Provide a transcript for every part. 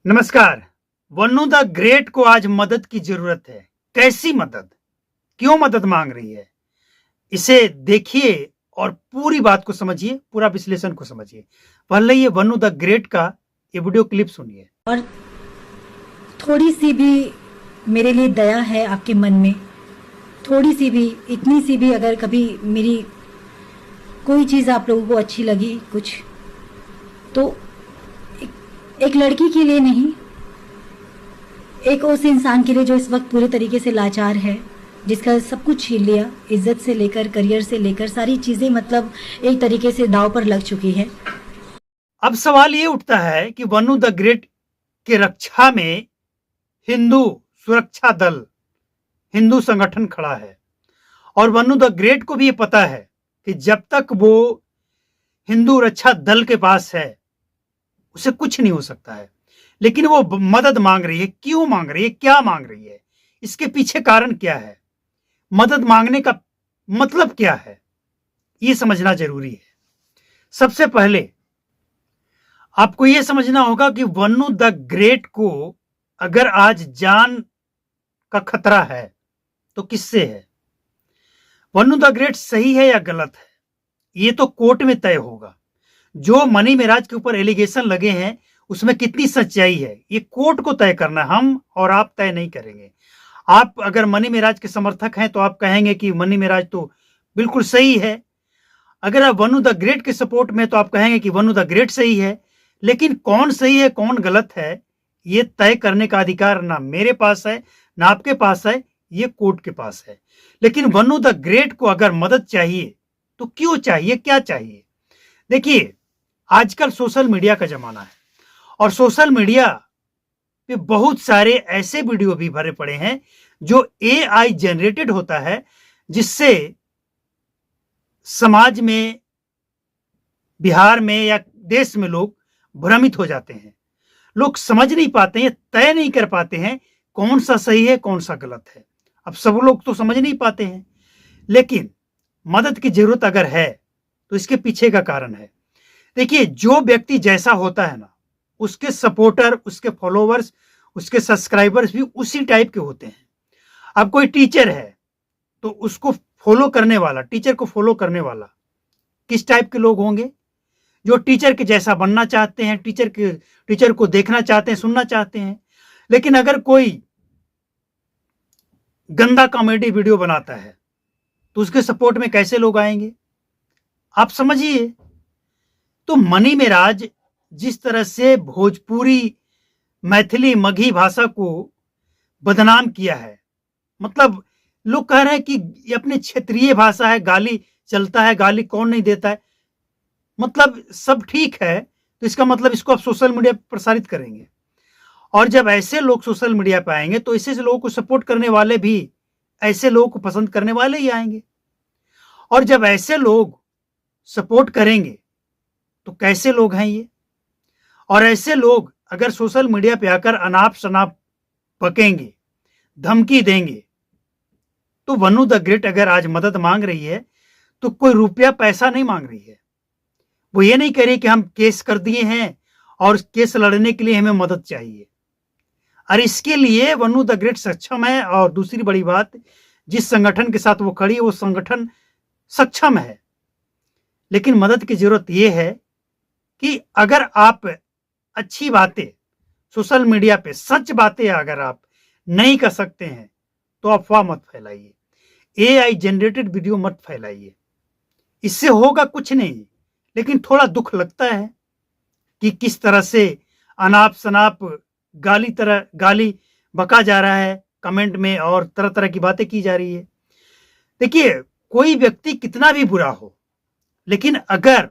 नमस्कार। Vannu the great को आज मदद की जरूरत है। कैसी मदद? क्यों मदद मांग रही है? इसे देखिए और पूरी बात को समझिए, पूरा विश्लेषण को समझिए। पहले ये वन्नू द ग्रेट का ये वीडियो क्लिप सुनिए। और थोड़ी सी भी मेरे लिए दया है आपके मन में, थोड़ी सी भी, इतनी सी भी, अगर कभी मेरी कोई चीज़ आप लोगों को अच्छी लगी कुछ, तो एक लड़की के लिए नहीं, एक उस इंसान के लिए जो इस वक्त पूरे तरीके से लाचार है, जिसका सब कुछ छीन लिया, इज्जत से लेकर करियर से लेकर सारी चीज़ें, मतलब एक तरीके से दांव पर लग चुकी है। अब सवाल ये उठता है कि वन्नू द ग्रेट के रक्षा में हिंदू सुरक्षा दल, हिंदू संगठन खड़ा है और वन्नू द ग्रेट को भी ये पता है कि जब तक वो हिंदू रक्षा दल के पास है उसे कुछ नहीं हो सकता है। लेकिन वो मदद मांग रही है। क्यों मांग रही है? क्या मांग रही है? इसके पीछे कारण क्या है? मदद मांगने का मतलब क्या है? ये समझना जरूरी है। सबसे पहले आपको यह समझना होगा कि वन्नू द ग्रेट को अगर आज जान का खतरा है तो किससे है? वन्नू द ग्रेट सही है या गलत है, ये तो कोर्ट में तय होगा। जो मनी मेराज के ऊपर एलिगेशन लगे हैं उसमें कितनी सच्चाई है, ये कोर्ट को तय करना है। हम और आप तय नहीं करेंगे। आप अगर मनी मेराज के समर्थक हैं तो आप कहेंगे कि मनी मेराज तो बिल्कुल सही है। अगर आप वन्नू द ग्रेट के सपोर्ट में तो आप कहेंगे कि वन्नू द ग्रेट सही है। लेकिन कौन सही है कौन गलत है, ये तय करने का अधिकार ना मेरे पास है ना आपके पास है, ये कोर्ट के पास है। लेकिन वन्नू द ग्रेट को अगर मदद चाहिए तो क्यों चाहिए, क्या चाहिए? देखिए, आजकल सोशल मीडिया का जमाना है और सोशल मीडिया पे बहुत सारे ऐसे वीडियो भी भरे पड़े हैं जो एआई जनरेटेड होता है, जिससे समाज में, बिहार में या देश में लोग भ्रमित हो जाते हैं। लोग समझ नहीं पाते हैं, तय नहीं कर पाते हैं कौन सा सही है कौन सा गलत है। अब सब लोग तो समझ नहीं पाते हैं। लेकिन मदद की जरूरत अगर है तो इसके पीछे का कारण है। देखिए, जो व्यक्ति जैसा होता है ना, उसके सपोर्टर, उसके फॉलोवर्स, उसके सब्सक्राइबर्स भी उसी टाइप के होते हैं। अब कोई टीचर है तो उसको फॉलो करने वाला, टीचर को फॉलो करने वाला किस टाइप के लोग होंगे? जो टीचर के जैसा बनना चाहते हैं, टीचर को देखना चाहते हैं, सुनना चाहते हैं। लेकिन अगर कोई गंदा कॉमेडी वीडियो बनाता है तो उसके सपोर्ट में कैसे लोग आएंगे? आप समझिए। तो मनी मेराज जिस तरह से भोजपुरी, मैथिली, मगही भाषा को बदनाम किया है, मतलब लोग कह रहे हैं कि ये अपनी क्षेत्रीय भाषा है, गाली चलता है, गाली कौन नहीं देता है, मतलब सब ठीक है, तो इसका मतलब इसको आप सोशल मीडिया पर प्रसारित करेंगे। और जब ऐसे लोग सोशल मीडिया पर आएंगे तो ऐसे लोगों को सपोर्ट करने वाले भी ऐसे लोगों को पसंद करने वाले ही आएंगे। और जब ऐसे लोग सपोर्ट करेंगे तो कैसे लोग हैं ये? और ऐसे लोग अगर सोशल मीडिया पे आकर अनाप शनाप बकेंगे, धमकी देंगे, तो वन्नू द ग्रेट अगर आज मदद मांग रही है तो कोई रुपया पैसा नहीं मांग रही है। वो ये नहीं कह रही कि हम केस कर दिए हैं और केस लड़ने के लिए हमें मदद चाहिए। और इसके लिए वन्नू द ग्रेट सक्षम है। और दूसरी बड़ी बात, जिस संगठन के साथ वो खड़ी है वो संगठन सक्षम है। लेकिन मदद की जरूरत यह है कि अगर आप अच्छी बातें सोशल मीडिया पे, सच बातें अगर आप नहीं कर सकते हैं तो अफवाह मत फैलाइए, एआई जनरेटेड वीडियो मत फैलाइए। इससे होगा कुछ नहीं। लेकिन थोड़ा दुख लगता है कि किस तरह से अनाप शनाप गाली बका जा रहा है कमेंट में और तरह तरह की बातें की जा रही है। देखिए, कोई व्यक्ति कितना भी बुरा हो, लेकिन अगर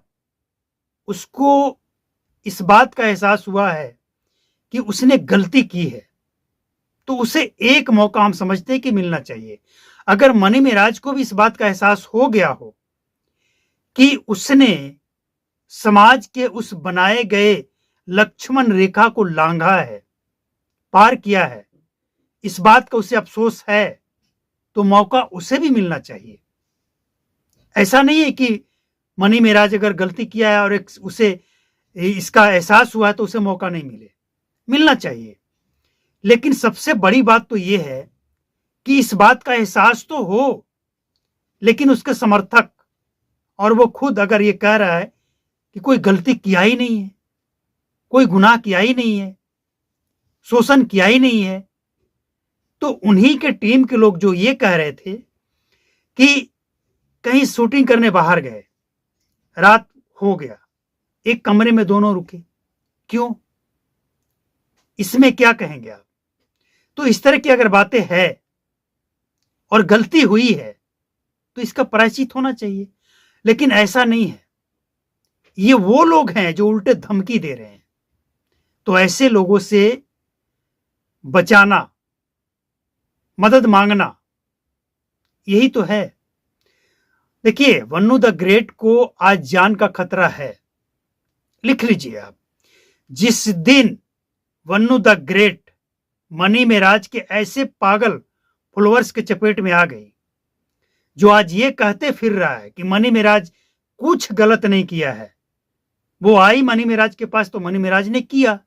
उसको इस बात का एहसास हुआ है कि उसने गलती की है तो उसे एक मौका हम समझते हैं कि मिलना चाहिए। अगर मनी मेराज को भी इस बात का एहसास हो गया हो कि उसने समाज के उस बनाए गए लक्ष्मण रेखा को लांघा है, पार किया है, इस बात का उसे अफसोस है, तो मौका उसे भी मिलना चाहिए। ऐसा नहीं है कि मनी मेराज अगर गलती किया है और उसे इसका एहसास हुआ है तो उसे मौका नहीं मिले। मिलना चाहिए। लेकिन सबसे बड़ी बात तो यह है कि इस बात का एहसास तो हो, लेकिन उसके समर्थक और वो खुद अगर ये कह रहा है कि कोई गलती किया ही नहीं है, कोई गुनाह किया ही नहीं है, शोषण किया ही नहीं है, तो उन्हीं के टीम के लोग जो ये कह रहे थे कि कहीं शूटिंग करने बाहर गए, रात हो गया, एक कमरे में दोनों रुके, क्यों? इसमें क्या कहेंगे आप? तो इस तरह की अगर बातें हैं और गलती हुई है तो इसका प्रायश्चित होना चाहिए, लेकिन ऐसा नहीं है। ये वो लोग हैं जो उल्टे धमकी दे रहे हैं, तो ऐसे लोगों से बचाना, मदद मांगना, यही तो है। देखिए, वन्नू द ग्रेट को आज जान का खतरा है। लिख लीजिए आप, जिस दिन Vannu the great money Meraj के ऐसे पागल फॉलोअर्स के चपेट में आ गई, जो आज ये कहते फिर रहा है कि मनी मेराज कुछ गलत नहीं किया है, वो आई मनी मेराज के पास तो मनी मेराज ने किया,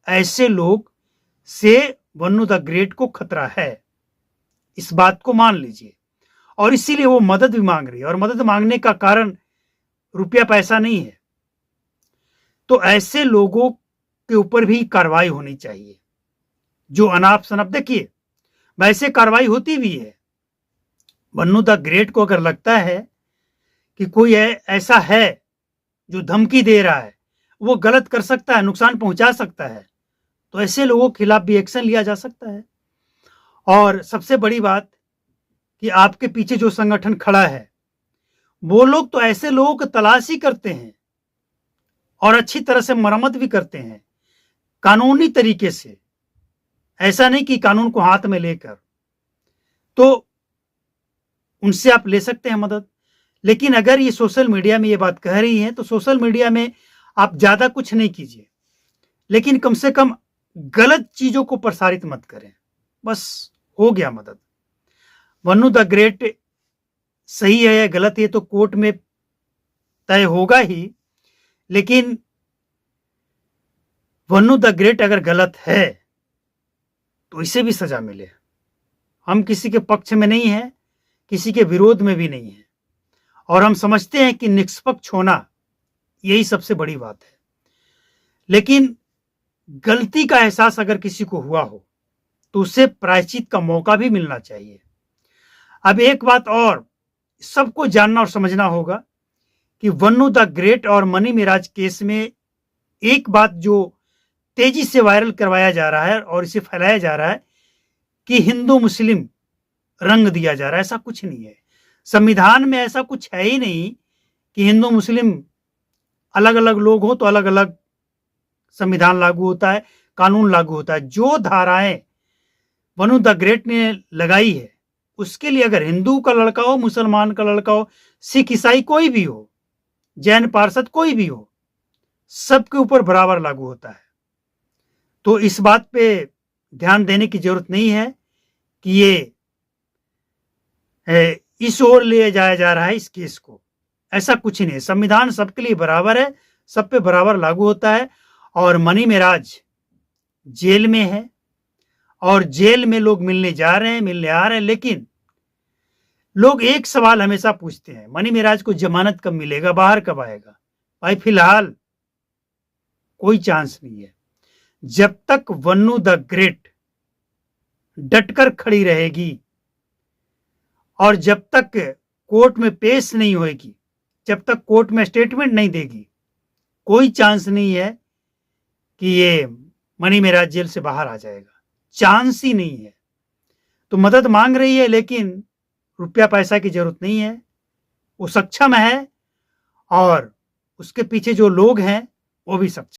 ऐसे लोग से वन्नू द ग्रेट को खतरा है। इस बात को मान लीजिए, और इसीलिए वो मदद भी मांग रही है, और मदद मांगने का कारण रुपया पैसा नहीं है। तो ऐसे लोगों के ऊपर भी कार्रवाई होनी चाहिए जो अनाप शनाप, देखिए वैसे कार्रवाई होती भी है। वन्नू द ग्रेट को अगर लगता है कि कोई ऐसा है जो धमकी दे रहा है, वो गलत कर सकता है, नुकसान पहुंचा सकता है, तो ऐसे लोगों के खिलाफ भी एक्शन लिया जा सकता है। और सबसे बड़ी बात कि आपके पीछे जो संगठन खड़ा है, वो लोग तो ऐसे लोगों को तलाश ही करते हैं और अच्छी तरह से मरम्मत भी करते हैं, कानूनी तरीके से, ऐसा नहीं कि कानून को हाथ में लेकर। तो उनसे आप ले सकते हैं मदद। लेकिन अगर ये सोशल मीडिया में ये बात कह रही है तो सोशल मीडिया में आप ज्यादा कुछ नहीं कीजिए, लेकिन कम से कम गलत चीजों को प्रसारित मत करें, बस हो गया मदद। वन्नू द ग्रेट सही है या गलत है तो कोर्ट में तय होगा ही, लेकिन वन्नू द ग्रेट अगर गलत है तो इसे भी सजा मिले। हम किसी के पक्ष में नहीं है, किसी के विरोध में भी नहीं है, और हम समझते हैं कि निष्पक्ष होना यही सबसे बड़ी बात है। लेकिन गलती का एहसास अगर किसी को हुआ हो तो उसे प्रायश्चित का मौका भी मिलना चाहिए। अब एक बात और सबको जानना और समझना होगा कि वन्नू द ग्रेट और मनी मेराज केस में एक बात जो तेजी से वायरल करवाया जा रहा है और इसे फैलाया जा रहा है कि हिंदू मुस्लिम रंग दिया जा रहा है, ऐसा कुछ नहीं है। संविधान में ऐसा कुछ है ही नहीं कि हिंदू मुस्लिम अलग अलग लोग हो तो अलग अलग संविधान लागू होता है, कानून लागू होता है। जो धाराएं वन्नू द ग्रेट ने लगाई है उसके लिए अगर हिंदू का लड़का हो, मुसलमान का लड़का हो, सिख ईसाई कोई भी हो, जैन पार्षद कोई भी हो, सबके ऊपर बराबर लागू होता है। तो इस बात पे ध्यान देने की जरूरत नहीं है कि ये इस ओर ले जाया जा रहा है इस केस को, ऐसा कुछ नहीं है। संविधान सबके लिए बराबर है, सब पे बराबर लागू होता है। और मनी मेराज जेल में है और जेल में लोग मिलने जा रहे हैं, मिलने आ रहे हैं, लेकिन लोग एक सवाल हमेशा पूछते हैं, मनी मेराज को जमानत कब मिलेगा, बाहर कब आएगा? भाई फिलहाल कोई चांस नहीं है। जब तक वन्नू द ग्रेट डटकर खड़ी रहेगी और जब तक कोर्ट में पेश नहीं होगी, जब तक कोर्ट में स्टेटमेंट नहीं देगी, कोई चांस नहीं है कि ये मनी मेराज जेल से बाहर आ जाएगा, चांस ही नहीं है। तो मदद मांग रही है, लेकिन रुपया पैसा की जरूरत नहीं है, वो सक्षम है और उसके पीछे जो लोग हैं वो भी सक्षम।